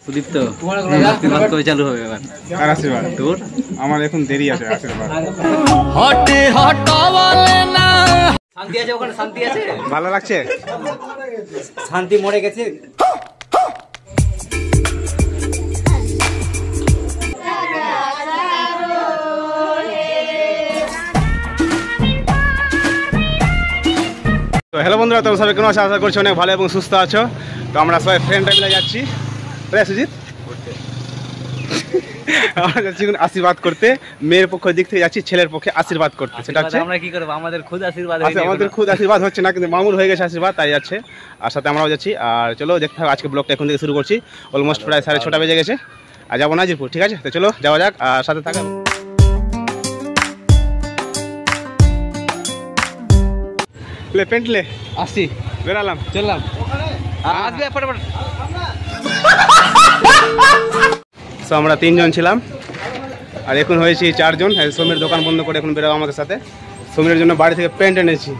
সুদীপ্ত আশীর্বাদ কবে চালু হবে এবার? আর আশীর্বাদ তোর? আমার এখন দেরি আছে আশীর্বাদ। শান্তি আছে ওখানে? শান্তি আছে? ভালো লাগছে? শান্তি মরে গেছে। তো হ্যালো বন্ধুরা, তোমরা সবাই কেমন আছো? আশা করছি অনেক ভালো এবং সুস্থ আছো। তো আমরা সবাই ফ্রেন্ডরা মিলে যাচ্ছি সুজিত আমরা যাচ্ছি আশীর্বাদ করতে। মেয়ের পক্ষ দিক থেকে যাচ্ছি ছেলের পক্ষে আশীর্বাদ করতে। সেটা হচ্ছে আমরা কি করবো, আমাদের খুদ আশীর্বাদ। আমাদের খুদ আশীর্বাদ হচ্ছে না, কিন্তু মামুর হয়ে গেছে আশীর্বাদ, তাই যাচ্ছে। আর সাথে আমরাও যাচ্ছি। আর চলো দেখতে হবে, আজকে ব্লগটা এখন থেকে শুরু করছি। অলমোস্ট প্রায় 6:30 বেজে গেছে। আর যাবো নাজিরপুর, ঠিক আছে? তো চলো যাওয়া যাক, আর সাথে থাকা। পেন্টলে আসছি, বেরালাম, চললাম। আসবে ফটাফট। তো আমরা 3 জন ছিলাম, আর এখন হয়েছি 4 জন। সমীর দোকান বন্ধ করে এখন বেরোবো আমাদের সাথে। সমীরের জন্য বাড়ি থেকে প্যান্ট এনেছি,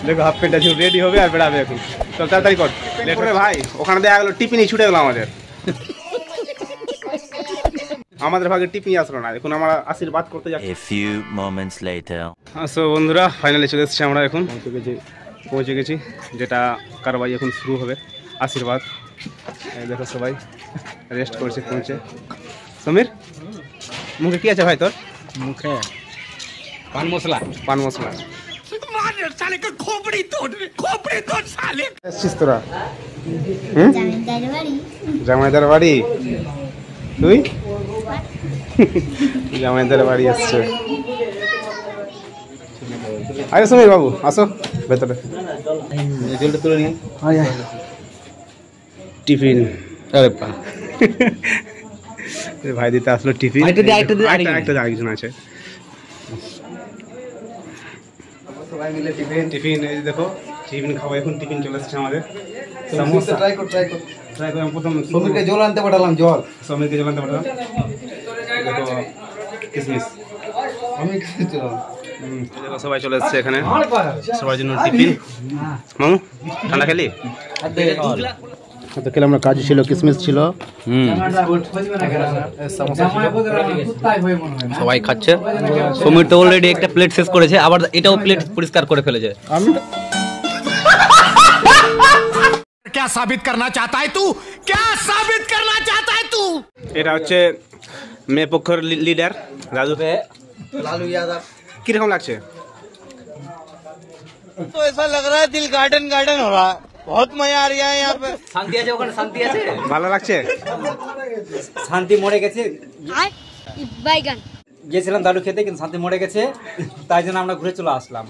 দেখো হাফ প্যান্ট আছে, রেডি হবে আর বেরাবে এখন। তো তাড়াতাড়ি কর, লেট করে ভাই। ওখানে দেখা গেলো টিফিনই ছুটে গেলো আমাদের ভাগে টিফিন আসলো না। এখন আমরা আশীর্বাদ করতে যাচ্ছি। সো বন্ধুরা, ফাইনালি চলে এসেছি আমরা, এখন পৌঁছে গেছি। যেটা কারবাই এখন শুরু হবে, আশীর্বাদ। দেখো সবাই রেস্ট করছে পৌঁছে। সমীর, মুখে কি আছে ভাই তোর? মুখে পান মশলা। পান মশলা এসছিস তোরা? জামাইদার বাড়ি? তুই জামাইদার বাড়ি আসছে। আরে সমীর বাবু আসো ভেতরে, তুলে নিয়ে টিফিন। আরে পা ভাই দিতে আসলো টিফিন। আরেকজন আছে, সবাই মিলে টিফিন। এই দেখো টিফিন খাবো এখন। টিফিন চলে এসেছে আমাদের। সমোসা ট্রাই কর। আমি প্রথম সমীরকে জল আনতে পাঠালাম। দেখো কিসমিস। দেখো সবাই চলে এসেছে এখানে, সবার জন্য টিফিন। মামু ঠান্ডা খেলি? তো খেলাম না, কাজু ছিল, কিসমিস ছিল, সবাই খাচ্ছে। সমীর তো অলরেডি একটা প্লেট শেষ করেছে, আবার এটাও প্লেট পরিষ্কার করে ফেলেছে। আমি क्या साबित करना चाहता है तू? क्या साबित करना चाहता है तू? এটা হচ্ছে মেয়ে পক্ষের লিডার লালু यादव। কিরকম লাগছে? तो ऐसा लग रहा है दिल गार्डन हो रहा है। बहुत मजा आ रहा है यहाँ पे। শান্তি আছে ওখানে? শান্তি আছে? ভালো লাগছে? শান্তি মরে গেছে। বাইগান গিয়েছিলাম দাদু খেতে, কিন্তু শান্তি মরে গেছে, তাই জন্য আমরা ঘুরে চলে আসলাম।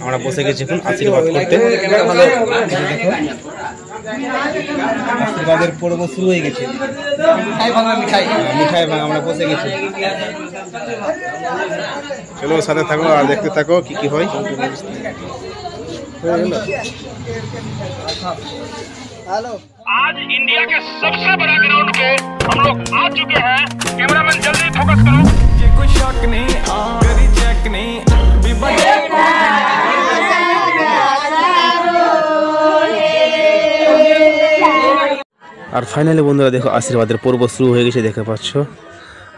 আমরা বসে গেছি এখন আশীর্বাদ করতে। আশীর্বাদের পর্ব শুরু হয়ে গেছে। মিঠাই ভাঙা আমরা বসে গেছি। চলো সাথে থাকো আর দেখতে থাকো কি কি হয়। हेलो, आज इंडिया के सबसे बड़ा ग्राउंड पे हम लोग आ चुके हैं। कैमरामैन जल्दी फोकस करो। ये कोई शक नहीं, करी चेक नहीं। আর ফাইনালি বন্ধুরা দেখো আশীর্বাদের পর্ব শুরু হয়ে গেছে। দেখতে পাচ্ছ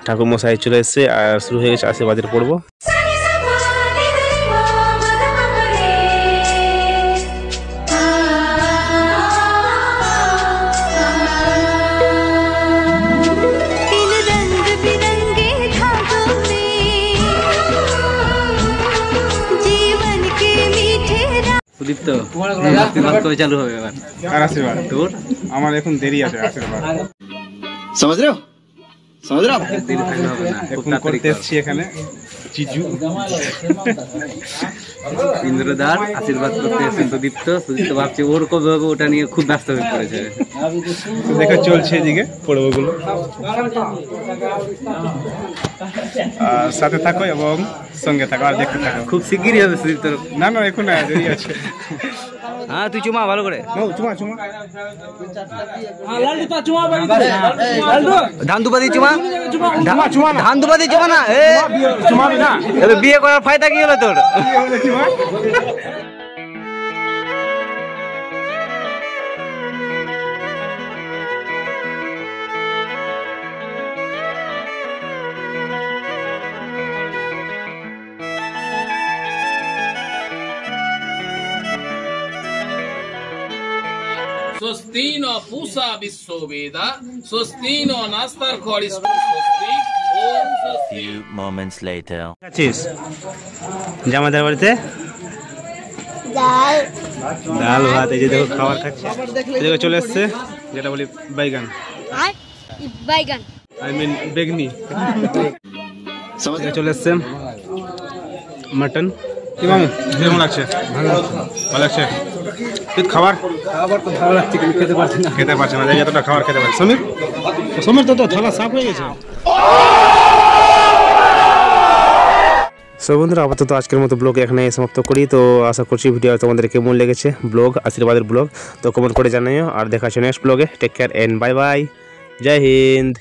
ঠাকুর মশাই চলে এসেছে আর শুরু হয়ে গেছে আশীর্বাদের পর্ব। সুদীপ্ত আশীর্বাদ কবে চালু হবে এবার? আর আশীর্বাদ তোর? আমার এখন দেরি আছে আশীর্বাদ। समझ रहे हो? দেরি থাকলে হবে না, খুব এখন তাড়াতাড়ি করতে এসেছি এখানে চিজু ইন্দ্রদার আশীর্বাদ করতে এসেছেন সুদীপ্ত। সুদীপ্ত ভাবছে ওর কবে হবে, ওটা নিয়ে খুব ব্যস্ত হয়ে পড়েছে। দেখো চলছে এদিকে পর্বগুলো। আর সাথে থাকো এবং সঙ্গে থাকো আর দেখতে থাকো। খুব শিগগিরই হবে সুদীপ্ত। না না এখন না, দেরি আছে। হ্যাঁ তুই চুমা ভালো করে। ধান দুপাতি চুমা, ধান দুপাতি চুমা না। বিয়ে করার ফায়দা কি হলো তোর? Sostino pusa bisoveda, sostino nastar koris swasti, om swasti. Few moments later. আছিস জামাইদের বাড়িতে ডাল ডাল ভাত এই যে দেখো খাবার খাচ্ছে এদিকে চলে এসছে যেটা বলি বাইগান আর বাইগান আই মিন বেগনি চলে এসছে মাটন কি মামু কেমন লাগছে ভালো লাগছে তুই খাবার তো ভালো লাগছে কিন্তু খেতে পারছি না। খেতে পারছে না এতটা খাবার খেতে পারছে সমীর সমীর তো থালা সাফ হয়ে গেছে সো বন্ধুরা আপাতত আজকের মতো ব্লগ এখানে সমাপ্ত করি। তো আশা করছি ভিডিও তোমাদের কেমন লেগেছে ব্লগ আশীর্বাদের ব্লগ তো কমেন্ট করে জানাইও আর দেখা হচ্ছে নেক্সট ব্লগে take care and bye bye জয় হিন্দ।